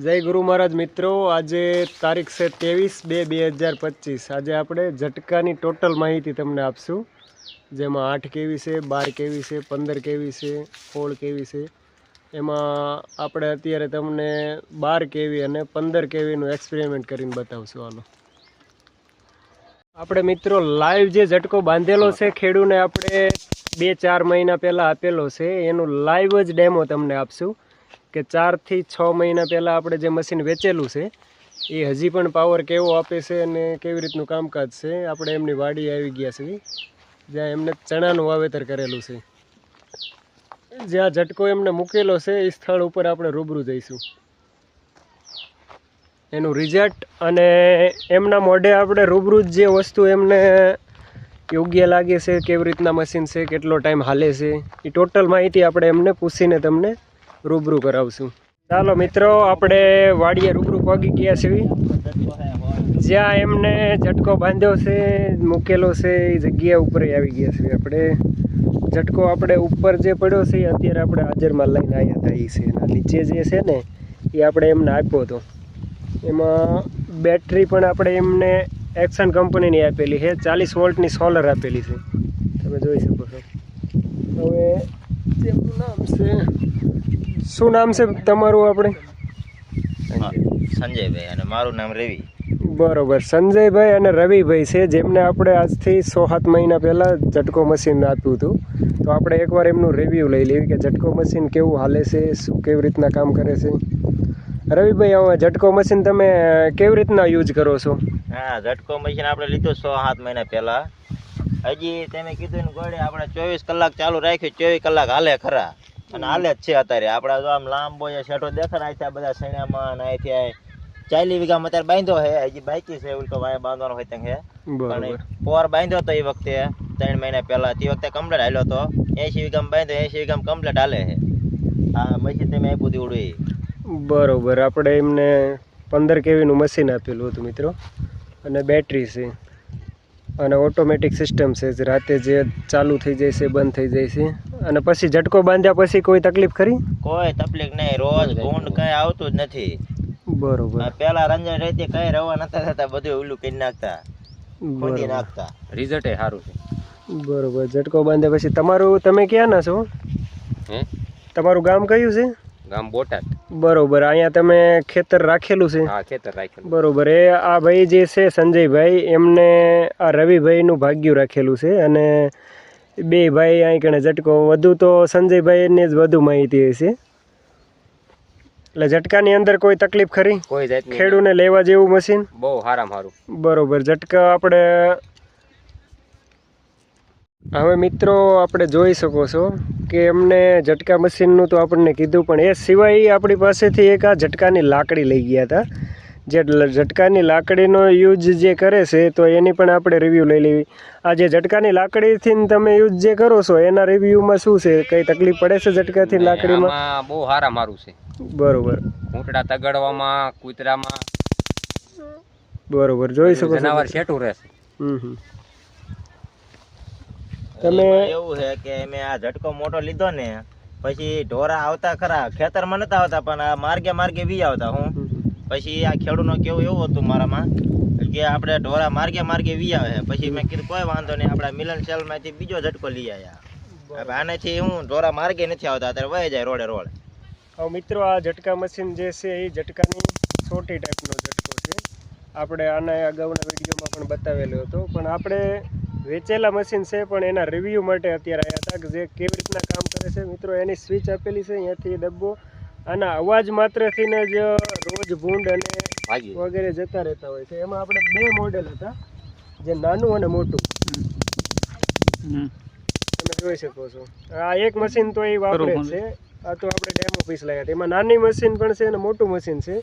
જય ગુરુ મહારાજ મિત્રો, આજે તારીખ છે 23/2/2025। આજે આપણે ઝટકાની ટોટલ માહિતી તમને આપશું, જેમાં 8 કેવી છે, 12 કેવી છે, 15 કેવી છે, 16 કેવી છે। એમાં આપણે અત્યારે તમને 12 કેવી અને 15 કેવીનું એક્સપેરિમેન્ટ કરીને બતાવશું। હાલો આપણે મિત્રો લાઈવ જે ઝટકો બાંધેલો છે ખેડૂને આપણે 2-4 મહિના પહેલાં આપેલો છે, એનું લાઈવ જ ડેમો તમને આપશું કે 4 થી 6 મહિના પહેલાં આપણે જે મશીન વેચેલું છે એ હજી પણ પાવર કેવો આપે છે અને કેવી રીતનું કામકાજ છે। આપણે એમની વાડી આવી ગયા છીએ, જ્યાં એમને ચણાનું વાવેતર કરેલું છે। જ્યાં ઝટકો એમને મૂકેલો છે એ સ્થળ ઉપર આપણે રૂબરૂ જઈશું, એનું રિઝલ્ટ અને એમના મોઢે આપણે રૂબરૂ જે વસ્તુ એમને યોગ્ય લાગે છે, કેવી રીતના મશીન છે, કેટલો ટાઈમ હાલે છે, એ ટોટલ માહિતી આપણે એમને પૂછીને તમને રૂબરૂ કરાવશું। ચાલો મિત્રો, આપણે વાડીએ રૂબરૂ પગી ગયા છીએ, જ્યાં એમને ઝટકો બાંધ્યો છે મૂકેલો છે એ જગ્યા ઉપર આવી ગયા છીએ। આપણે ઝટકો આપણે ઉપર જે પડ્યો છે એ અત્યારે આપણે હાજરમાં લઈને આવ્યા હતા, એ છે એના નીચે જે છે ને એ આપણે એમને આપ્યો હતો। એમાં બેટરી પણ આપણે એમને એક્શન કંપનીની આપેલી છે, 40 વોલ્ટની સોલર આપેલી છે, તમે જોઈ શકો છો। હવે તેમનું નામ છે, શું નામ છે તમારું? આપણે સંજયભાઈ અને મારું નામ રવિ। બરોબર, સંજયભાઈ અને રવિભાઈ છે, જેમને આપણે આજથી 6-7 મહિના પહેલાં ઝટકો મશીન આપ્યું હતું। તો આપણે એકવાર એમનું રિવ્યૂ લઈ લેવી કે ઝટકો મશીન કેવું હાલે છે, શું કેવી રીતના કામ કરે છે। રવિભાઈ, હવે ઝટકો મશીન તમે કેવી રીતના યુઝ કરો છો? હા, ઝટકો મશીન આપણે લીધું 6-7 મહિના પહેલા। હજી તમે કીધું ને ગોળે આપણે 24 કલાક ચાલુ રાખ્યું, 24 કલાક હાલે ખરા અને હાલે જ છે અત્યારે। આપણે જો આમ લાંબો જે શેઠો દેખાય છે બધા સૈણામાં અહીંથી 40 વીઘામાં અત્યારે બાંધ્યો છે, હજી બાકી છે ઉલટો વાય બાંધવાનો હોય ત્યાં છે, પણ પોર બાંધ્યો તો એ વખતે 3 મહિના પહેલા, તે વખતે કમ્પ્લેટ હાલ્યો તો 80 વીઘામાં બાંધ્યો, 80 વીઘામાં કમ્પ્લેટ હાલે છે આ મશીન તમે આપ્યું દીવડું એ। બરોબર, આપણે એમને 15 કેવીનું મશીન આપેલું હતું મિત્રો, અને બેટરી છે અને ઓટોમેટિક સિસ્ટમ છે, રાતે જે ચાલુ થઈ જાય છે બંધ થઈ જાય છે। અને પછી ઝટકો બાંધ્યા પછી કોઈ તકલીફ ખરી? કોઈ તકલીફ નહીં, રોજ ભૂંડ કઈ આવતું જ નથી। બરોબર, પેલા રંજન રહેતી કઈ રવા નતા થતા, બધું ઓલું કરી નાખતા, ખોદી નાખતા, રિઝલ્ટ સારું છે। બરોબર, ઝટકો બાંધ્યા પછી તમારું, તમે ક્યાં ના છો? તમારું ગામ કયું છે? ગામ બોટાદ। બરોબર, અહીંયા તમે ખેતર રાખેલું છે? હા, ખેતર રાખેલું। બરોબર, એ આ ભાઈ જે છે સંજયભાઈ, એમને આ રવિભાઈનું ભાગ્યું રાખેલું છે, અને બે ભાઈ અહીં કણે ઝટકો વધુ તો સંજયભાઈને જ વધુ માહિતી હશે। એટલે ઝટકાની અંદર કોઈ તકલીફ ખરી? કોઈ જાતની ખેડૂને લેવા જેવું મશીન બહુ સારામાં સારું। બરોબર, ઝટકા આપણે હવે મિત્રો આપણે જોઈ શકો છો કે એમને ઝટકા મશીનનું તો આપણને કીધું, પણ એ સિવાય આપણી પાસેથી એક આ ઝટકાની લાકડી લઈ ગયા હતા, જે ઝટકાની લાકડીનો યુઝ જે કરે છે તો એની પણ આપણે રિવ્યૂ લઈ લેવી। આ જે ઝટકાની લાકડીથી તમે યુઝ જે કરો છો એના રિવ્યૂમાં શું છે, કઈ તકલીફ પડે છે ઝટકાથી લાકડીમાં? બહુ સારા મારું છે। બરોબર, ઘૂંટડા તગડવામાં, કૂતરામાં બરોબર, જોઈ શકો છો જનાવર શેઠું રહેશે। તમે એવું છે કે મેં આ ઝટકો મોટો લીધો ને પછી ઢોરા આવતા ખરા, ખેતરમાં નતા આવતા પણ આ માર્ગે માર્ગે વી આવતા। હું પછી આ ખેડૂતનો કેવું એવું હતું મારામાં કે આપણે ઢોરા માર્ગે માર્ગે વી આવે, પછી મેં કીધું કોઈ વાંધો નહીં, આપણા મિલન સેલ માંથી બીજો ઝટકો લઈ આવ્યા। આનાથી હું ઢોરા માર્ગે નથી આવતા, અત્યારે વહી જાય રોડે રોડ। હવે મિત્રો, આ ઝટકા મશીન જે છે એ ઝટકાની છોટી ટાઈપનો ઝટકો છે, આપણે આના અગાઉના વિડીયોમાં પણ બતાવેલો હતો, પણ આપણે વેચેલા મશીન છે પણ એના રિવ્યૂ માટે અત્યારે આવ્યા હતા કે જે કેવી રીતના કામ કરે છે। મિત્રો, એની સ્વિચ આપેલી છે, અહીંયાથી ડબ્બો, આના અવાજ માત્રથી જ રોજ ભૂંડ અને વગેરે જતા રહેતા હોય છે। એમાં આપણે 2 મોડેલ હતા, જે નાનું અને મોટું, તમે જોઈ શકો છો। આ એક મશીન તો એ વાપરે છે, આ તો આપણે ડેમો પીસ લાવ્યા હતા, એમાં નાની મશીન પણ છે અને મોટું મશીન છે।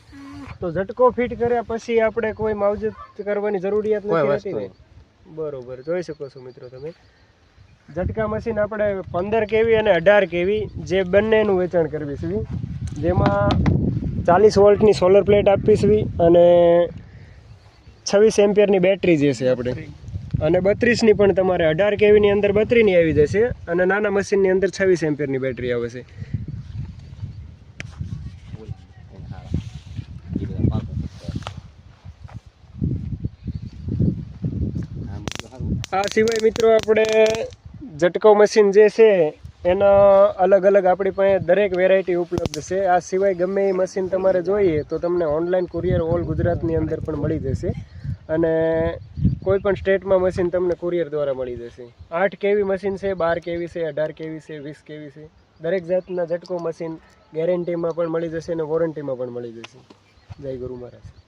તો ઝટકો ફિટ કર્યા પછી આપણે કોઈ માવજત કરવાની જરૂરિયાત નથી રહેતી। બરોબર, જોઈ શકો છો મિત્રો તમે, ઝટકા મશીન આપણે 15 કેવી અને 18 કેવી જે બંનેનું વેચાણ કરવી છે, જેમાં 40 વોલ્ટની સોલર પ્લેટ આપવી છે અને 26 એમ્પિયરની બેટરી જે છે આપણે, અને 32ની પણ તમારે 18 કેવીની અંદર 32ની આવી જશે અને નાના મશીનની અંદર 26 એમ્પિયરની બેટરી આવે છે। આ સિવાય મિત્રો આપણે ઝટકો મશીન જે છે એના અલગ અલગ આપણી પાસે દરેક વેરાયટી ઉપલબ્ધ છે. આ સિવાય ગમે એ મશીન તમારે જોઈએ તો તમને ઓનલાઈન કુરિયર ઓલ ગુજરાતની અંદર પણ મળી જશે અને કોઈ પણ સ્ટેટમાં મશીન તમને કુરિયર દ્વારા મળી જશે. 8 કેવી મશીન છે, 12 કેવી છે, 18 કેવી છે, 20 કેવી છે, દરેક જાતના ઝટકો મશીન ગેરંટીમાં પણ મળી જશે અને વોરંટીમાં પણ મળી જશે. જય ગુરુ મહારાજ.